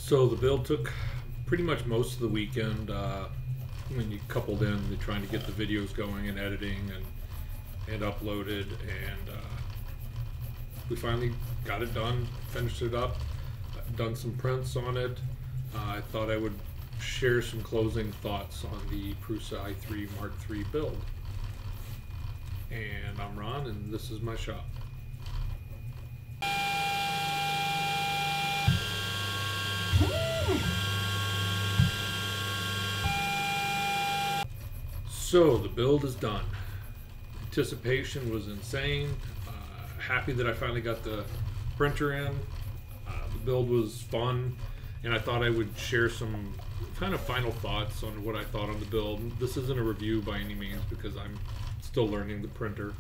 So the build took pretty much most of the weekend when you coupled in the trying to get the videos going and editing and uploaded, and we finally got it done, finished it up, done some prints on it. I thought I would share some closing thoughts on the Prusa i3 Mark III build. And I'm Ron, and this is my shop. So the build is done. Anticipation was insane. Happy that I finally got the printer in. The build was fun, and I thought I would share some kind of final thoughts on what I thought on the build. This isn't a review by any means because I'm still learning the printer.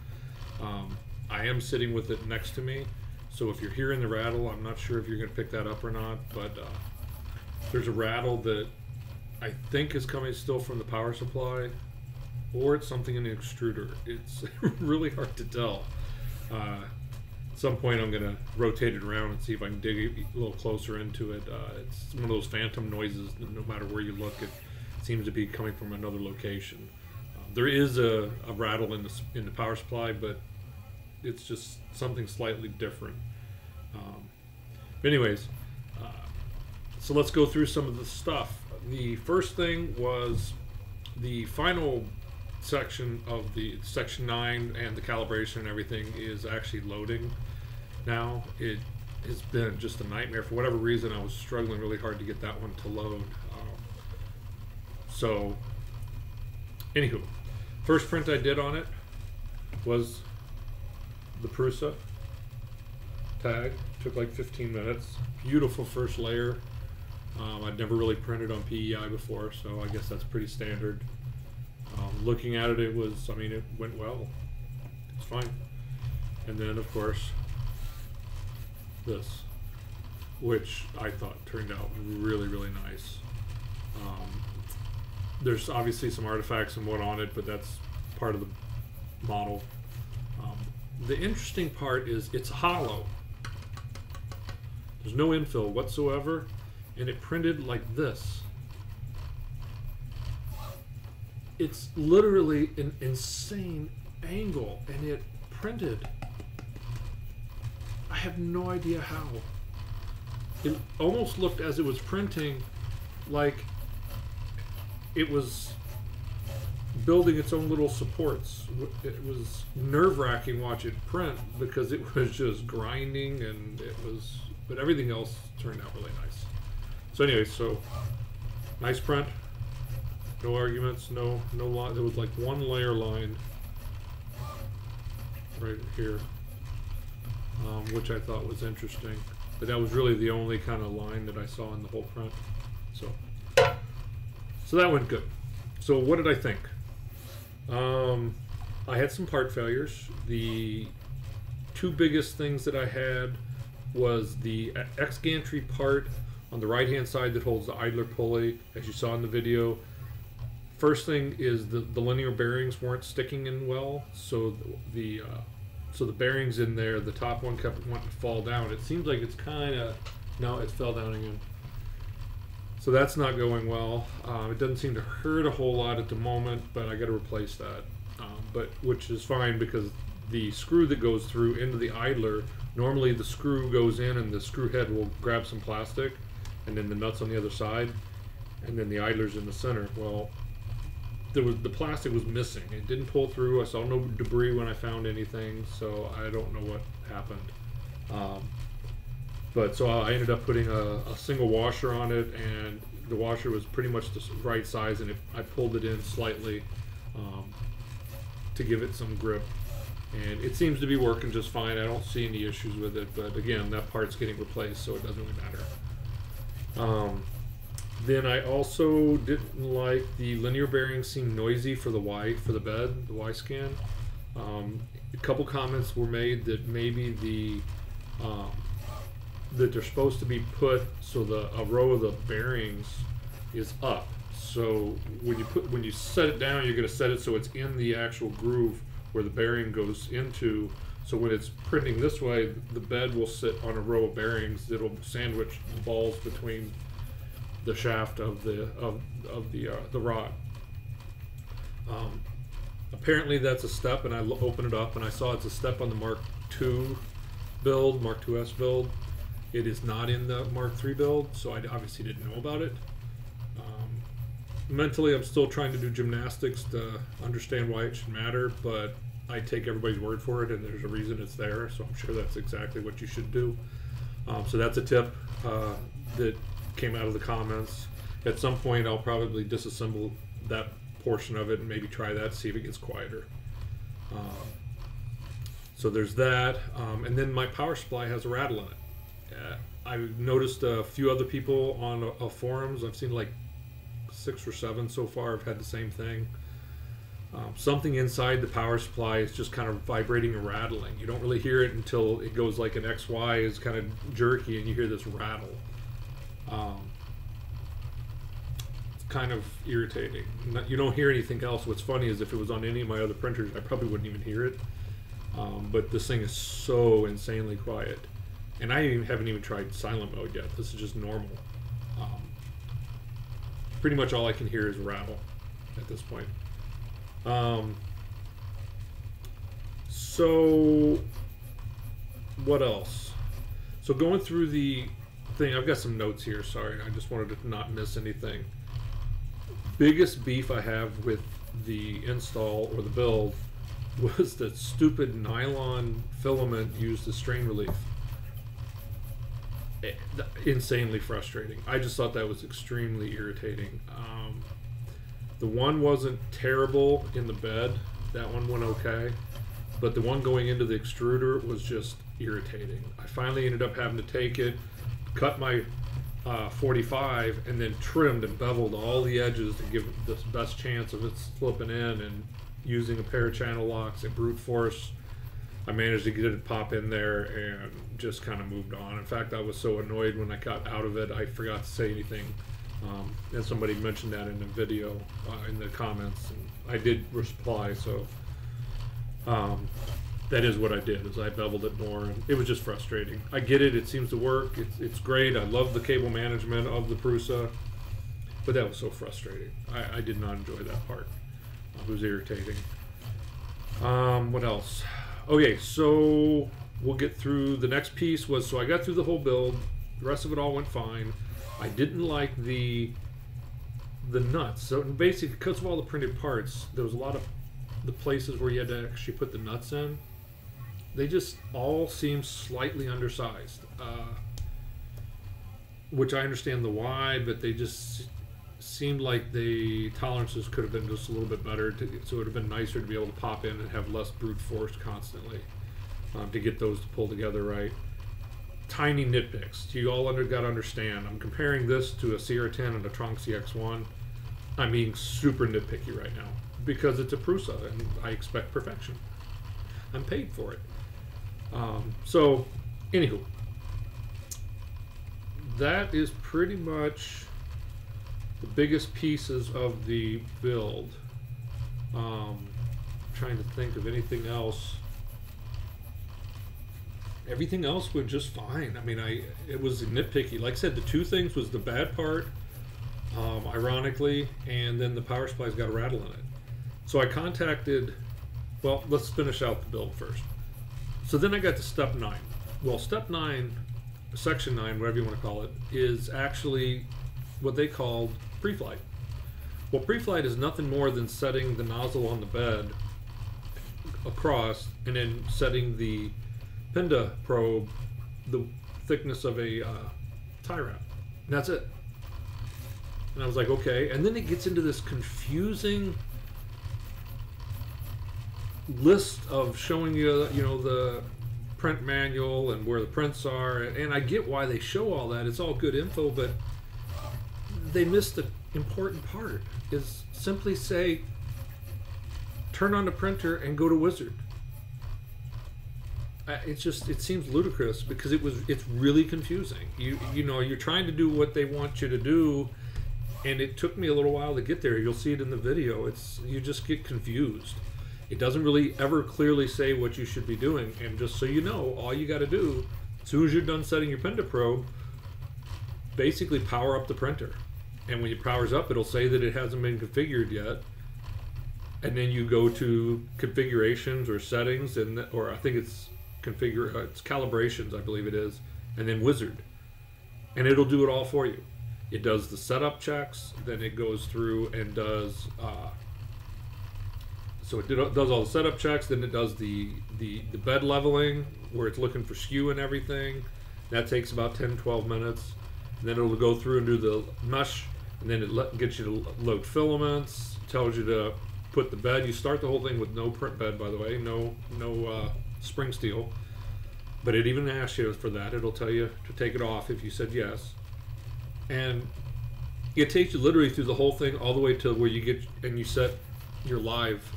I am sitting with it next to me, so if you're hearing the rattle, I'm not sure if you're going to pick that up or not, but there's a rattle that I think is coming still from the power supply, or it's something in the extruder. It's really hard to tell. At some point I'm going to rotate it around and see if I can dig a little closer into it. It's one of those phantom noises. No matter where you look, it seems to be coming from another location. There is a rattle in the power supply, but it's just something slightly different. But anyways, so let's go through some of the stuff. The first thing was the final section of the section 9 and the calibration and everything is actually loading now. It has been just a nightmare. For whatever reason, I was struggling really hard to get that one to load. So anywho, first print I did on it was the Prusa tag. Took like 15 minutes. Beautiful first layer. I'd never really printed on PEI before, so I guess that's pretty standard. Looking at it, it went well. It's fine. And then, of course, this, which I thought turned out really, really nice. There's obviously some artifacts and what on it, but that's part of the model. The interesting part is it's hollow. There's no infill whatsoever, and it printed like this. It's literally an insane angle, and it printed. I have no idea how. It almost looked, as it was printing, like it was building its own little supports. It was nerve-wracking watch it print because it was just grinding, and but everything else turned out really nice. So anyway, so nice print. No arguments, no line. There was like one layer line right here, which I thought was interesting. But that was really the only kind of line that I saw in the whole print. So that went good. So what did I think? I had some part failures. The two biggest things that I had was the X gantry part on the right-hand side that holds the idler pulley, as you saw in the video. First thing is the linear bearings weren't sticking in well, so the bearings in there, the top one kept wanting to fall down. It seems like it's no, it fell down again. So that's not going well. It doesn't seem to hurt a whole lot at the moment, but I got to replace that. Which is fine because the screw that goes through into the idler, normally the screw goes in and the screw head will grab some plastic, and then the nuts on the other side, and then the idler's in the center. Well, the plastic was missing. It didn't pull through. I saw no debris when I found anything, so I don't know what happened. So I ended up putting a single washer on it, and the washer was pretty much the right size, and I pulled it in slightly to give it some grip. And it seems to be working just fine. I don't see any issues with it, but again, that part's getting replaced, so it doesn't really matter. Then I also didn't like the linear bearings seem noisy for the bed, the Y scan. A couple comments were made that maybe that they're supposed to be put so a row of the bearings is up. So when you set it down, you're going to set it so it's in the actual groove where the bearing goes into. So when it's printing this way, the bed will sit on a row of bearings that'll sandwich the balls between the shaft of the rod. Apparently that's a step, and I opened it up and I saw it's a step on the Mark II build, Mark IIs build. It is not in the Mark III build, so I obviously didn't know about it. Mentally, I'm still trying to do gymnastics to understand why it should matter, but I take everybody's word for it, and there's a reason it's there, so I'm sure that's exactly what you should do. So that's a tip that came out of the comments. At some point, I'll probably disassemble that portion of it and maybe try that, see if it gets quieter. So there's that, and then my power supply has a rattle in it. I've noticed a few other people on forums. I've seen like 6 or 7 so far have had the same thing. Something inside the power supply is just kind of vibrating and rattling. You don't really hear it until it goes like an XY is kind of jerky and you hear this rattle. It's kind of irritating. You don't hear anything else. What's funny is if it was on any of my other printers, I probably wouldn't even hear it. But this thing is so insanely quiet. And I haven't even tried silent mode yet. This is just normal. Pretty much all I can hear is rattle at this point. So what else? So going through the thing, I've got some notes here, sorry, I just wanted to not miss anything. Biggest beef I have with the install or the build was the stupid nylon filament used as strain relief. Insanely frustrating. I just thought that was extremely irritating. The one wasn't terrible in the bed, that one went okay, but the one going into the extruder was just irritating. I finally ended up having to take it, cut my 45, and then trimmed and beveled all the edges to give it the best chance of it slipping in, and using a pair of channel locks at brute force I managed to get it to pop in there and just kind of moved on. In fact, I was so annoyed when I got out of it, I forgot to say anything. And somebody mentioned that in the video, in the comments, and I did reply, so that is what I did, is I beveled it more, and it was just frustrating. I get it, it seems to work, it's great, I love the cable management of the Prusa, but that was so frustrating. I did not enjoy that part. It was irritating. What else? Okay, so we'll get through the next piece. So I got through the whole build, the rest of it all went fine. I didn't like the nuts. So basically, because of all the printed parts, there was a lot of the places where you had to actually put the nuts in. They just all seem slightly undersized, which I understand the why, but they just seemed like the tolerances could have been just a little bit better, so it would have been nicer to be able to pop in and have less brute force constantly to get those to pull together right. Tiny nitpicks. You all got to understand, I'm comparing this to a CR10 and a Tronxy X1. I'm being super nitpicky right now because it's a Prusa and I expect perfection. I'm paid for it. So, anywho, that is pretty much the biggest pieces of the build. Trying to think of anything else. Everything else went just fine. I mean, it was nitpicky. Like I said, the two things was the bad part, ironically, and then the power supply's got a rattle in it. So I contacted, well, let's finish out the build first. So then I got to step 9. Well, step 9, section 9, whatever you want to call it, is actually what they called pre-flight. Well, pre-flight is nothing more than setting the nozzle on the bed across and then setting the Pinda probe the thickness of a tie wrap. And that's it. And I was like, okay. And then it gets into this confusing list of showing you, you know, the print manual and where the prints are. And I get why they show all that. It's all good info, but they missed the important part. Is simply say, turn on the printer and go to Wizard. It's just, it seems ludicrous because it's really confusing. You know, you're trying to do what they want you to do, and it took me a little while to get there. You'll see it in the video. You just get confused. It doesn't really ever clearly say what you should be doing, and just so you know, all you got to do, as soon as you're done setting your Pinda probe, basically power up the printer. and when it powers up, it'll say that it hasn't been configured yet. And then you go to configurations or settings, or I think it's it's calibrations, I believe it is, and then wizard, and it'll do it all for you. It does the setup checks, then it goes through and does so it does all the setup checks, then it does the bed leveling where it's looking for skew and everything. That takes about 10-12 minutes. And then it'll go through and do the mesh, and then it gets you to load filaments, tells you to put the bed. You start the whole thing with no print bed, by the way, no spring steel, but it even asks you for that. It'll tell you to take it off if you said yes, and it takes you literally through the whole thing all the way to where you get and you set your live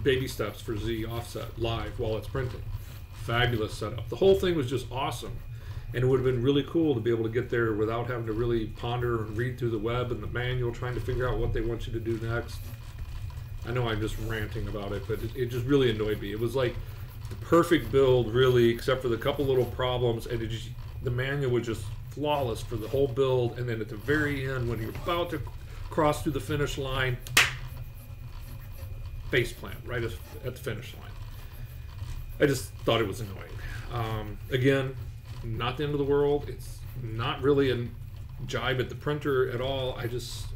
baby steps for Z offset live while it's printing. Fabulous setup. The whole thing was just awesome, and it would have been really cool to be able to get there without having to really ponder and read through the web and the manual trying to figure out what they want you to do next. I know I'm just ranting about it, but it just really annoyed me. It was like the perfect build, really, except for the couple little problems, and the manual was just flawless for the whole build. And then at the very end, when you're about to cross through the finish line, face plant right at the finish line. I just thought it was annoying. Again, not the end of the world. It's not really a jibe at the printer at all. I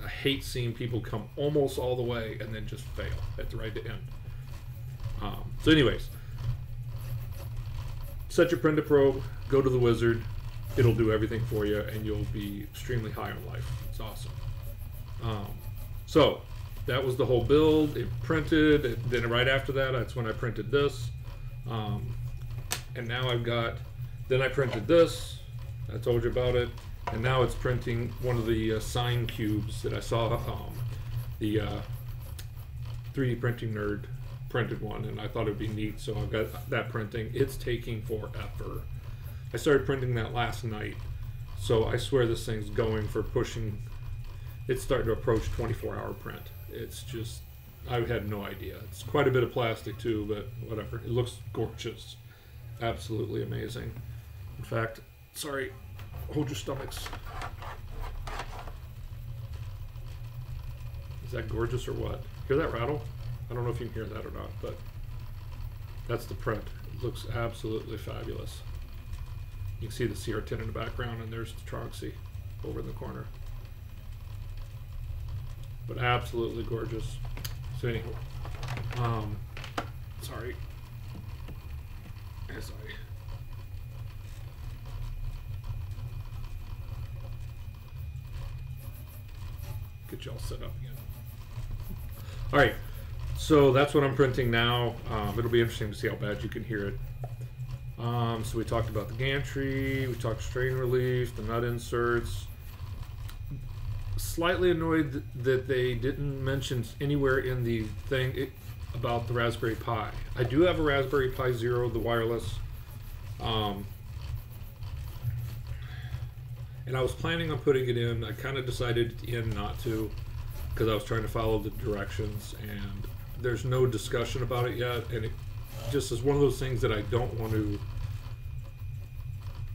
hate seeing people come almost all the way and then just fail at the right end. So anyways, set your printer probe, go to the wizard, it'll do everything for you, and you'll be extremely high on life. It's awesome. So that was the whole build. It printed, then right after that, that's when I printed this. And now then I printed this, I told you about it, and now it's printing one of the sine cubes that I saw, the 3D Printing Nerd printed one, and I thought it'd be neat, so I've got that printing. It's taking forever. I started printing that last night, so I swear this thing's going for pushing, it's starting to approach 24-hour print. It's just, I had no idea. It's quite a bit of plastic too, but whatever. It looks gorgeous. Absolutely amazing. In fact, sorry, hold your stomachs. Is that gorgeous or what? Hear that rattle? I don't know if you can hear that or not, but that's the print. It looks absolutely fabulous. You can see the CR10 in the background, and there's the Tronxy over in the corner. But absolutely gorgeous. So anyhow, sorry. As I get y'all set up again. All right, so that's what I'm printing now. It'll be interesting to see how bad you can hear it. So we talked about the gantry, we talked strain relief, the nut inserts. Slightly annoyed that they didn't mention anywhere in the thing about the Raspberry Pi. I do have a Raspberry Pi Zero, the wireless, and I was planning on putting it in. I kind of decided not to, because I was trying to follow the directions, and there's no discussion about it yet, and it just is one of those things that I don't want to.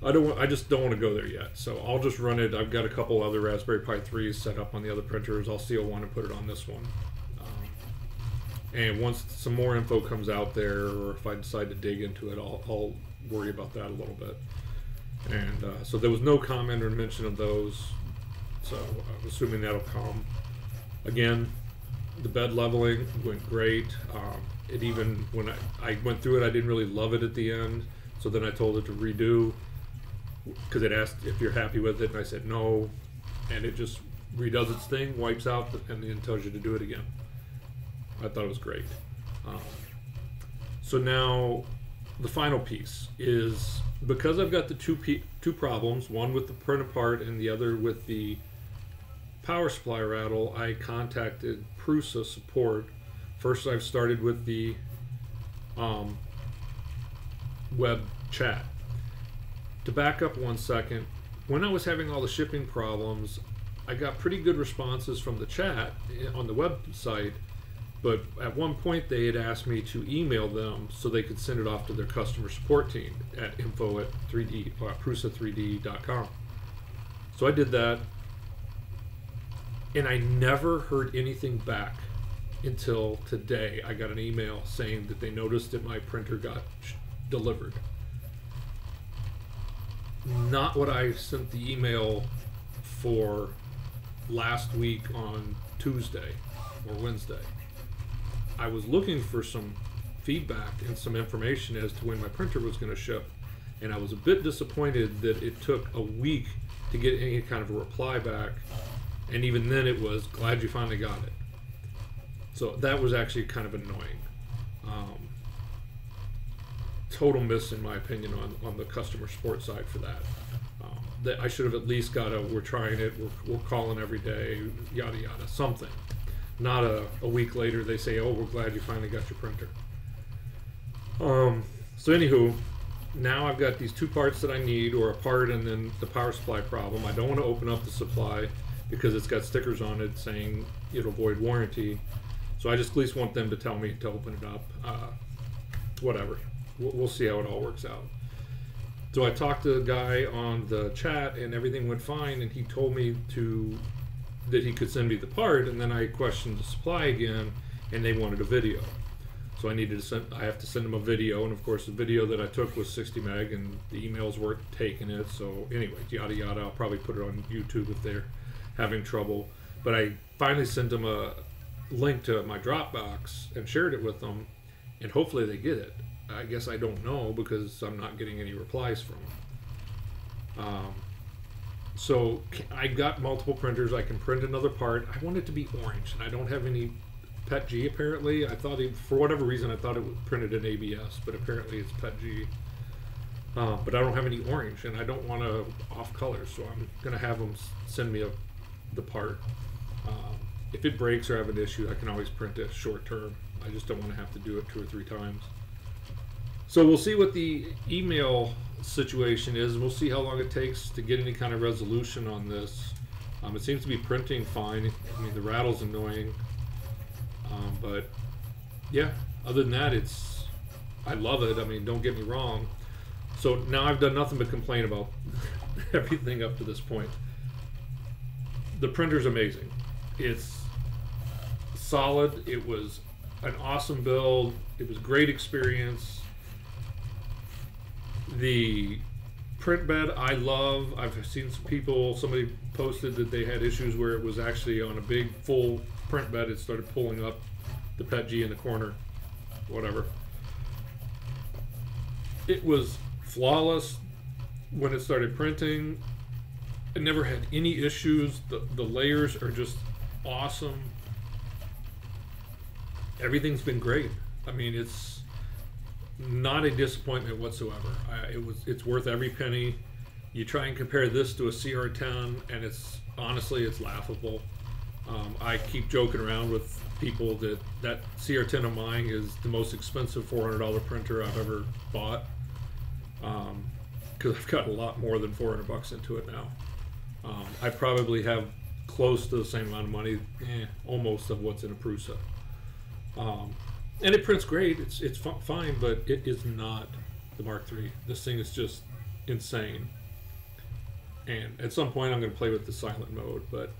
I just don't want to go there yet. So I'll just run it. I've got a couple other Raspberry Pi 3s set up on the other printers. I'll seal one and put it on this one. And once some more info comes out there, or if I decide to dig into it, I'll worry about that a little bit. And so there was no comment or mention of those. So I'm assuming that'll come. Again, the bed leveling went great. It even, when I went through it, I didn't really love it at the end. So then I told it to redo, because it asked if you're happy with it, and I said no, and it just redoes its thing, wipes out, and then tells you to do it again. I thought it was great. So now the final piece is, because I've got the two problems, one with the print apart and the other with the power supply rattle, I contacted Prusa support. First, I've started with the web chat. To back up 1 second, when I was having all the shipping problems, I got pretty good responses from the chat on the website, but at one point they had asked me to email them so they could send it off to their customer support team at info@prusa3d.com. So I did that, And I never heard anything back until today. I got an email saying that they noticed that my printer got delivered. Not what I sent the email for last week on Tuesday or Wednesday. I was looking for some feedback and some information as to when my printer was going to ship, and I was a bit disappointed that it took a week to get any kind of a reply back, and even then it was, glad you finally got it. So that was actually kind of annoying. Total miss, in my opinion, on the customer support side for that. That I should have at least got a, we're trying it, we're calling every day, yada yada, something. Not a week later they say, oh, we're glad you finally got your printer. So anywho, now I've got these two parts that I need, or a part and then the power supply problem. I don't want to open up the supply because it's got stickers on it saying it'll void warranty. So I just at least want them to tell me to open it up. Whatever. We'll see how it all works out. So I talked to the guy on the chat and everything went fine, and he told me that he could send me the part, and then I questioned the supply again and they wanted a video. So I have to send them a video, and of course the video that I took was 60 meg and the emails weren't taking it. So anyway, yada yada, I'll probably put it on YouTube if they're having trouble. But I finally sent them a link to my Dropbox and shared it with them, and hopefully they get it. I guess I don't know because I'm not getting any replies from them. So I got multiple printers. I can print another part. I want it to be orange, and I don't have any PETG apparently. I thought for whatever reason I thought it was printed in ABS, but apparently it's PETG. But I don't have any orange, and I don't want to off color, so I'm gonna have them send me the part. If it breaks or I have an issue, I can always print it short term. I just don't want to have to do it 2 or 3 times. So we'll see what the email situation is. We'll see how long it takes to get any kind of resolution on this. It seems to be printing fine. I mean, the rattle's annoying. But yeah, other than that, I love it. I mean, don't get me wrong. So now I've done nothing but complain about everything up to this point. The printer's amazing. It's solid. It was an awesome build. It was a great experience. The print bed I love. I've seen some people, somebody posted that they had issues where it was actually on a big full print bed. It started pulling up the PETG in the corner, whatever. It was flawless when it started printing. I never had any issues. The layers are just awesome. Everything's been great. I mean, it's not a disappointment whatsoever. It's worth every penny. You try and compare this to a CR10, and it's honestly laughable. I keep joking around with people that CR10 of mine is the most expensive $400 printer I've ever bought, because I've got a lot more than $400 into it now. I probably have close to the same amount of money, almost, of what's in a Prusa. And it prints great. It's fine, but it is not the Mark III. This thing is just insane. And at some point, I'm going to play with the silent mode. But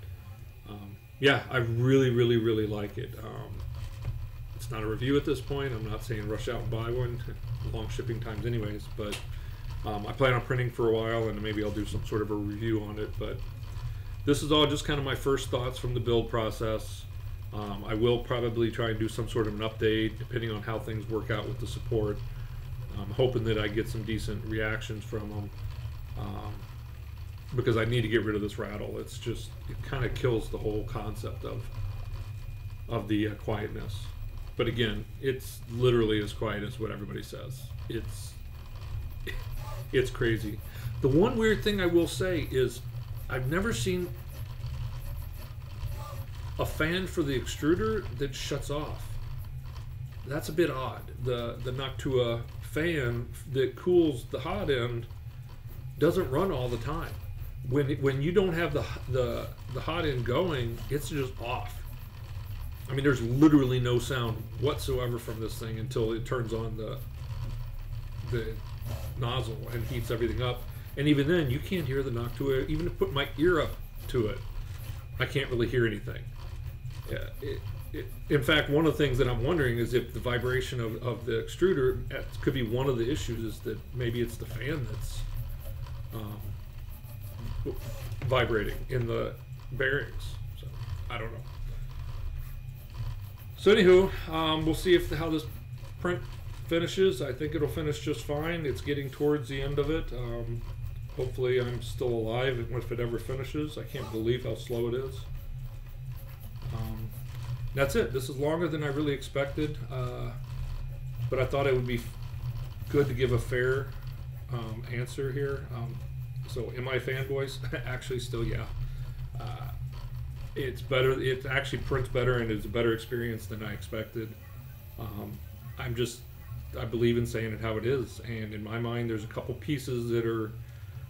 yeah, I really, really, really like it. It's not a review at this point. I'm not saying rush out and buy one. Long shipping times, anyways. But I plan on printing for a while, and maybe I'll do some sort of a review on it. But this is all just kind of my first thoughts from the build process. I will probably try and do some sort of an update depending on how things work out with the support. I'm hoping that I get some decent reactions from them, because I need to get rid of this rattle. It's just, it kind of kills the whole concept of the quietness. But again, it's literally as quiet as what everybody says. It's crazy. The one weird thing I will say is I've never seen a fan for the extruder that shuts off. That's a bit odd. The Noctua fan that cools the hot end doesn't run all the time. When you don't have the hot end going, it's just off. I mean, there's literally no sound whatsoever from this thing until it turns on the nozzle and heats everything up. And even then, you can't hear the Noctua, even to put my ear up to it. I can't really hear anything. In fact, one of the things that I'm wondering is if the vibration of the extruder could be one of the issues, is that maybe it's the fan that's vibrating in the bearings. So I don't know. So anywho, we'll see how this print finishes. I think it'll finish just fine. It's getting towards the end of it. Hopefully I'm still alive if it ever finishes. I can't believe how slow it is. That's it. This is longer than I really expected, but I thought it would be good to give a fair answer here. So am I a fanboy? Actually, still, yeah. It's better. It actually prints better, and it's a better experience than I expected. I believe in saying it how it is, and in my mind, there's a couple pieces that are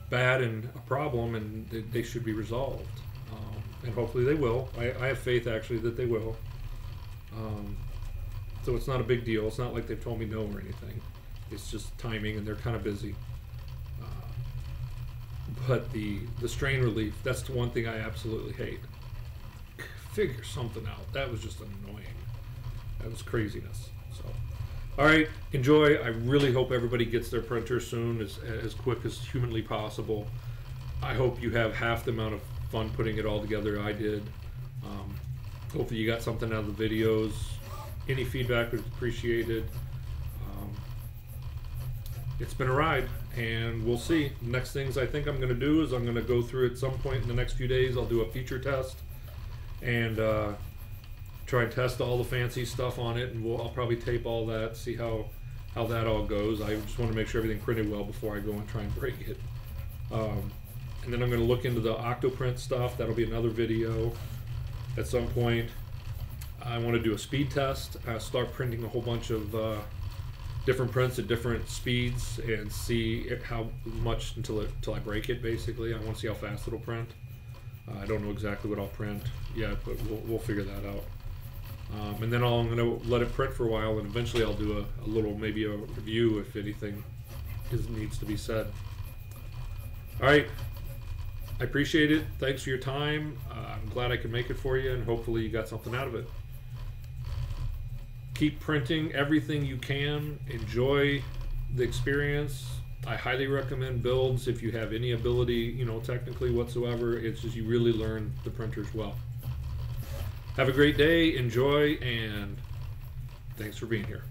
bad and a problem, and they should be resolved. And hopefully they will. I have faith actually that they will. So it's not a big deal. It's not like they've told me no or anything. It's just timing, and they're kind of busy. But the strain relief, that's the one thing I absolutely hate. Figure something out. That was just annoying. That was craziness. So, all right, enjoy. I really hope everybody gets their printer soon, as quick as humanly possible. I hope you have half the amount of fun putting it all together I did. Hopefully you got something out of the videos. Any feedback is appreciated. It's been a ride, and we'll see. Next things I think I'm going to do is I'm going to go through at some point in the next few days. I'll do a feature test and try and test all the fancy stuff on it, and I'll probably tape all that, see how that all goes. I just want to make sure everything printed well before I go and try and break it. And then I'm going to look into the Octoprint stuff. That'll be another video at some point. I want to do a speed test, start printing a whole bunch of different prints at different speeds and see how much until I break it, basically. I want to see how fast it'll print. I don't know exactly what I'll print yet, but we'll figure that out. And then I'm going to let it print for a while, and eventually I'll do a little, maybe a review if anything needs to be said. All right. I appreciate it. Thanks for your time. I'm glad I could make it for you, and hopefully you got something out of it. Keep printing everything you can. Enjoy the experience. I highly recommend Builds if you have any ability, technically whatsoever. It's just you really learn the printers well. Have a great day. Enjoy, and thanks for being here.